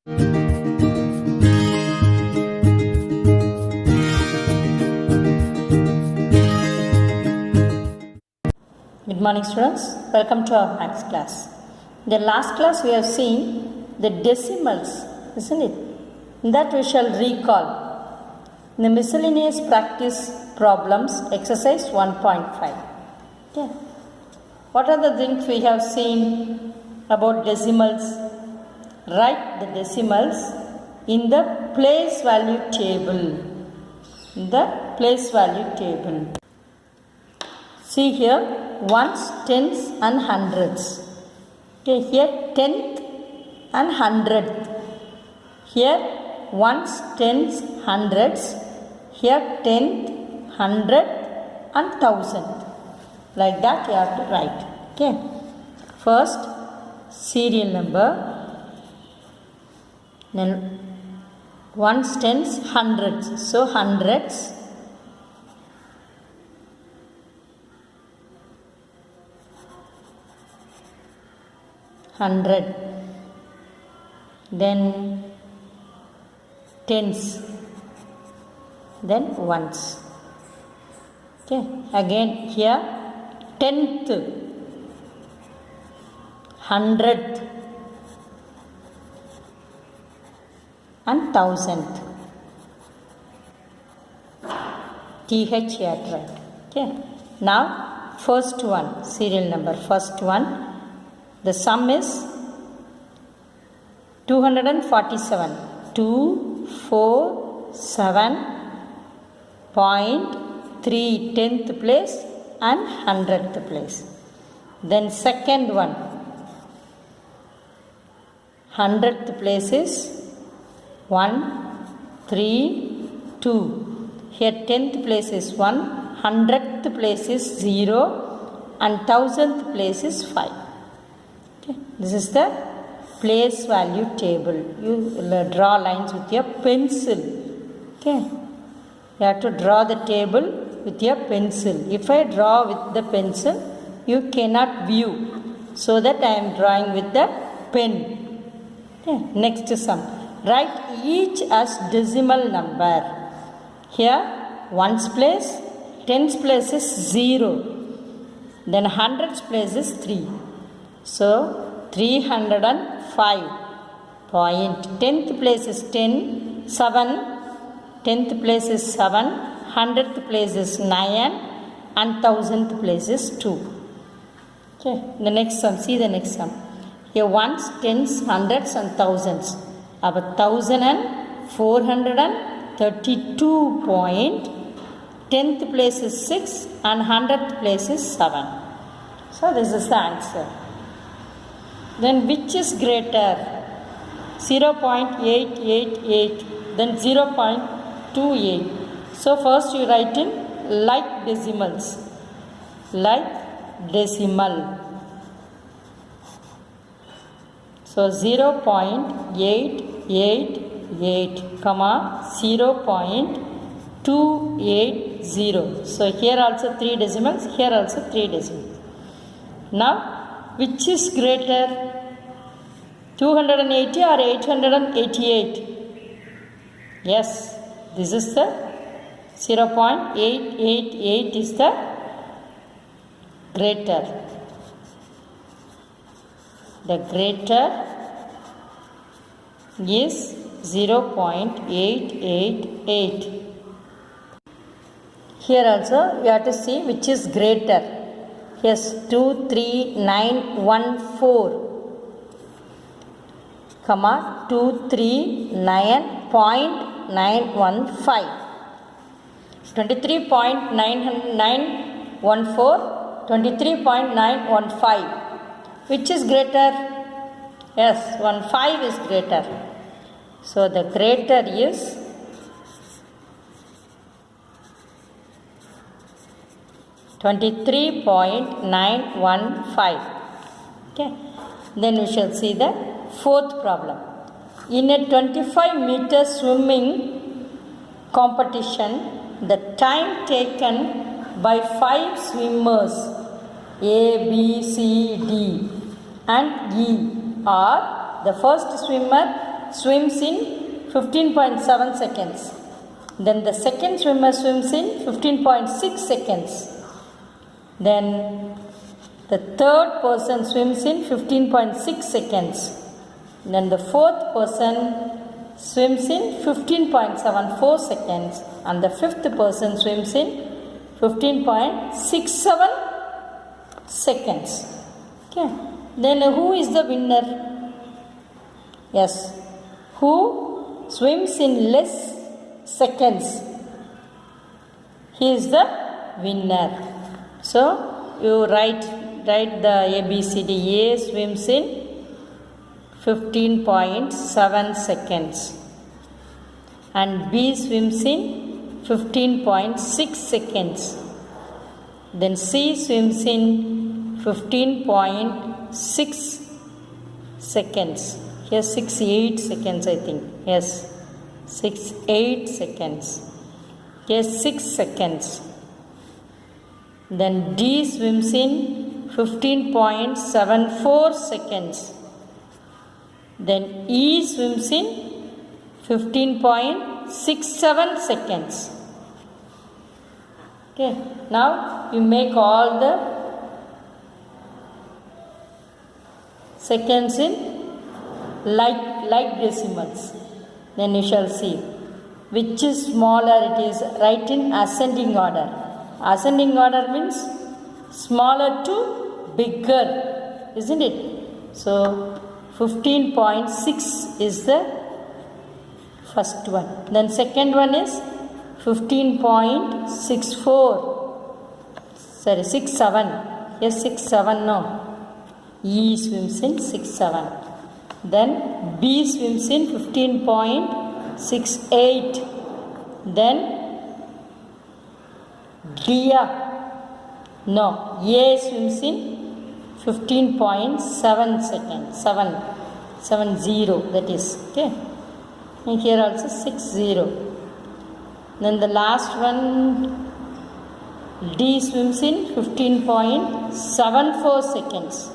Good morning students, welcome to our maths class. In the last class we have seen the decimals, isn't it? In that we shall recall the miscellaneous practice problems exercise 1.5. Okay. What are the things we have seen about decimals? Write the decimals in the place value table. In the place value table. See here, ones, tens and hundreds. Okay, here tenth and hundredth. Here ones, tens, hundreds. Here tenth, hundredth and thousandth. Like that you have to write. Okay. First serial number. Then ones, tens, hundreds. So hundreds. Hundred. Then tens. Then ones. Okay. Again here tenth, hundredth and thousandth. TH here right. Okay. Now first one, serial number, first one. The sum is 247. 247.3 tenth place and hundredth place. Then second one, hundredth place is 132. Here tenth place is 1, hundredth place is 0 and thousandth place is 5. Okay. This is the place value table. You draw lines with your pencil. Okay. You have to draw the table with your pencil. If I draw with the pencil, you cannot view. So that I am drawing with the pen. Okay. Next sum. Write each as decimal number. Here ones place, tens place is 0. Then hundreds place is 3. So 305 point. 10th place is 10, 7. 10th place is 7. 100th place is 9 and 1000th place is 2. Okay. The next sum. See the next sum. Here ones, tens, hundreds and thousands. About 1432 point. 10th place is 6 and 100th place is 7. So this is the answer. Then which is greater? 0.888, then 0.28. So first you write in like decimals. Like decimal. So 0.888, comma 0.280. So here also 3 decimals, here also 3 decimals. Now which is greater, 280 or 888? Yes, this is the 0.888 is the greater. The greater is 0.888. Here also you have to see which is greater. Yes, 23914, comma 239.915. 23.914, 23.915. Which is greater? Yes, 15 is greater. So the greater is 23.915. Okay. Then we shall see the fourth problem. In a 25-meter swimming competition, the time taken by 5 swimmers A, B, C, D and E are: the first swimmer swims in 15.7 seconds. Then the second swimmer swims in 15.6 seconds. Then the third person swims in 15.6 seconds. Then the fourth person swims in 15.74 seconds. And the fifth person swims in 15.67 seconds. Okay. Then who is the winner? Yes. Who swims in less seconds? He is the winner. So you write the ABCD. A swims in 15.7 seconds and B swims in 15.6 seconds. Then C swims in 15.6 seconds. Here 8 seconds I think. Yes, 8 seconds. Here 6 seconds. Then D swims in 15.74 seconds. Then E swims in 15.67 seconds. Okay, now you make all the seconds in like decimals. Then you shall see which is smaller. It is right in ascending order. Ascending order means smaller to bigger, isn't it? So 15.6 is the first one. Then second one is 15.67. Yes, 67 no. E swims in 6.7. Then B swims in 15.68. Then D, no, A swims in 15.7 seconds. 70, that is. Okay. And here also 60. Then the last one, D swims in 15.74 seconds.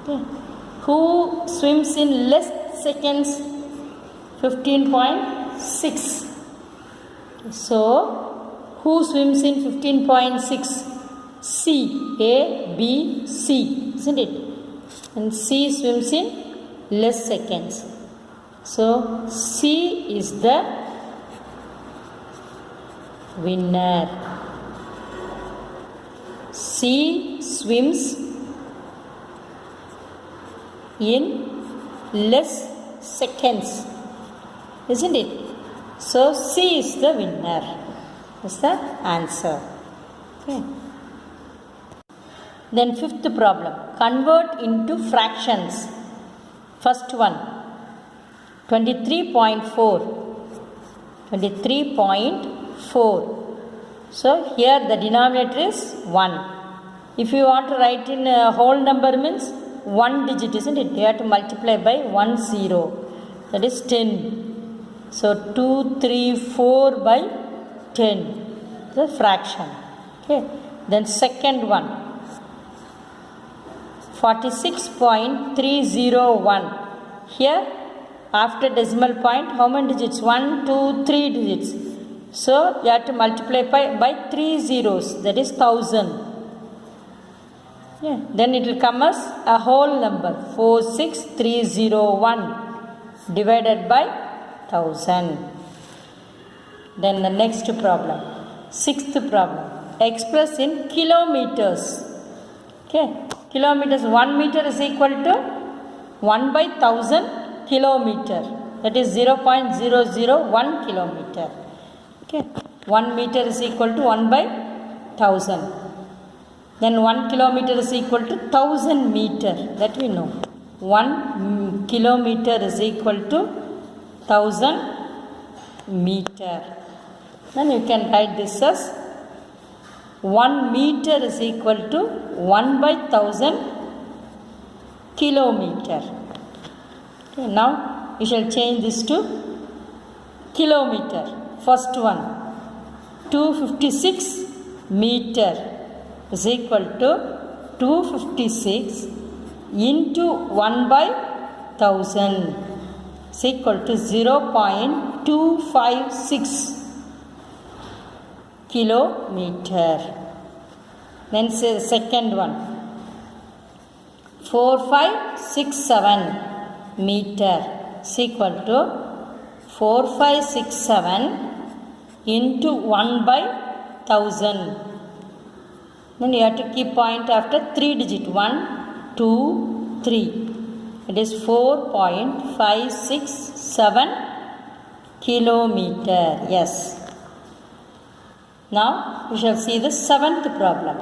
Okay. Who swims in less seconds? 15.6. So, who swims in 15.6? C. A, B, C. Isn't it? And C swims in less seconds. So, C is the winner. C swims in less seconds, isn't it? So C is the winner. Is the answer. Okay. Then fifth problem. Convert into fractions. First one. 23.4. 23.4. So here the denominator is 1. If you want to write in a whole number means 1 digit, isn't it? You have to multiply by 1 0. That is 10. So 2, 3, 4 by 10. The fraction. Okay. Then second one. 46.301. Here after decimal point, how many digits? 1, 2, 3 digits. So you have to multiply by 3 zeros. That is 1000. Yeah. Then it will come as a whole number. 46301 divided by 1000. Then the next problem. Sixth problem. Express in kilometers. Okay. Kilometers. 1 meter is equal to 1 by 1000 kilometer. That is 0.001 kilometer. Okay. 1 meter is equal to 1 by 1000. Then 1 kilometer is equal to 1000 meter. That we know. 1 kilometer is equal to 1000 meter. Then you can write this as 1 meter is equal to 1 by 1000 kilometer. Okay, now we shall change this to kilometer. First one, 256 meter is equal to 256 into 1 by 1000. is equal to 0.256 kilometer. Then say the second one, 4567 meter is equal to 4567 into 1 by 1000. Then you have to keep point after 3 digit, 1, 2, 3. It is 4.567 kilometer. Yes. Now we shall see the seventh problem.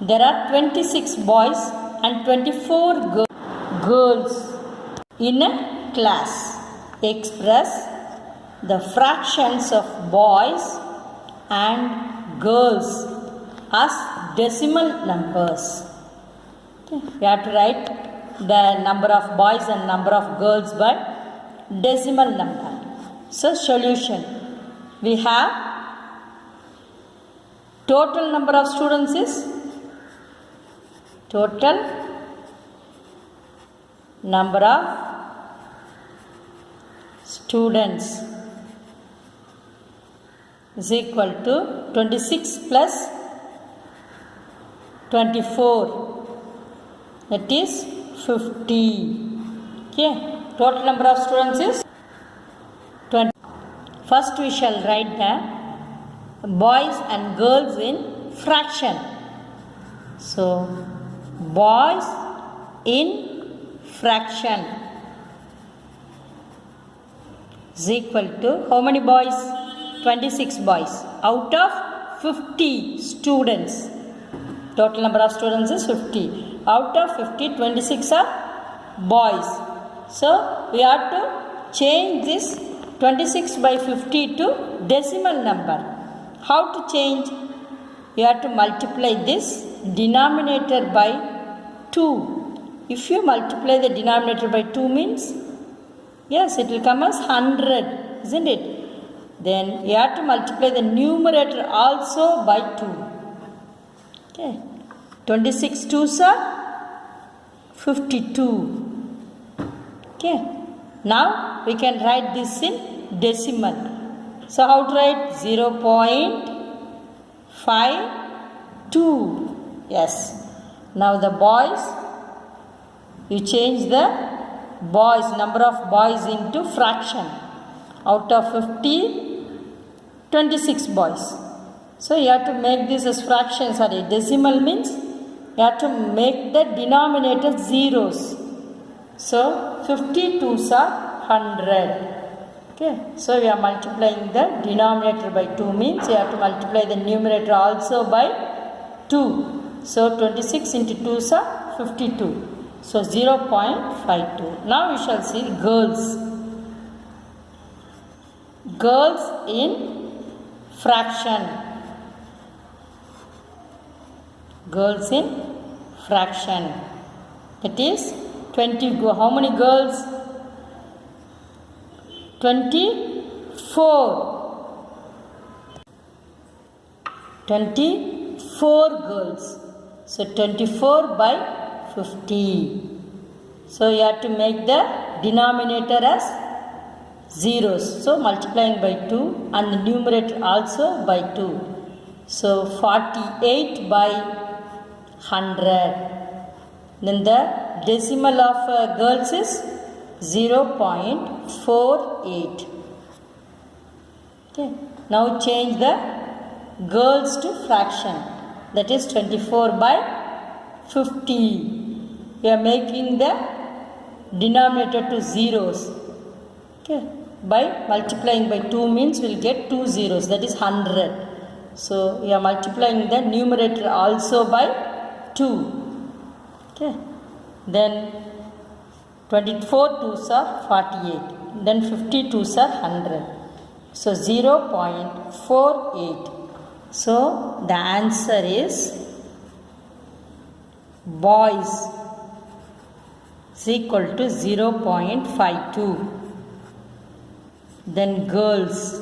There are 26 boys and 24 girls in a class. Express the fractions of boys and girls as decimal numbers. Okay. We have to write the number of boys and number of girls by decimal number. So solution, we have total number of students is total number of students is equal to 26 plus 24, that is 50. Okay, total number of students is 20. First we shall write the boys and girls in fraction. So boys in fraction is equal to how many boys? 26 boys out of 50 students. Total number of students is 50. Out of 50, 26 are boys. So we have to change this 26 by 50 to decimal number. How to change? You have to multiply this denominator by 2. If you multiply the denominator by 2 means, yes, it will come as 100, isn't it? Then you have to multiply the numerator also by 2. Okay. 26 2s are 52. Okay. Now we can write this in decimal. So how to write? 0.52. Yes. Now the boys, you change the boys, number of boys into fraction. Out of 50, 26 boys. So you have to make this as fraction. Sorry, decimal means you have to make the denominator zeros. So 52s are 100. Okay. So we are multiplying the denominator by 2 means you have to multiply the numerator also by 2. So 26 into 2s are 52. So 0.52. Now we shall see girls. Girls in fraction. Girls in fraction. That is 20. How many girls? 24. 24 girls. So 24 by 50. So you have to make the denominator as zeros. So multiplying by 2 and the numerator also by 2. So 48 by 100. Then the decimal of girls is 0.48. Okay. Now change the girls to fraction. That is 24 by 50. We are making the denominator to zeros. Okay. By multiplying by 2 means we will get 2 zeros. That is 100. So we are multiplying the numerator also by 2. Okay. Then 24 2s are 48. Then 52s are 100. So 0.48. So the answer is boys is equal to 0.52. Then girls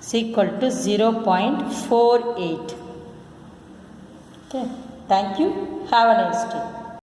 is equal to 0.48. Okay. Thank you. Have a nice day.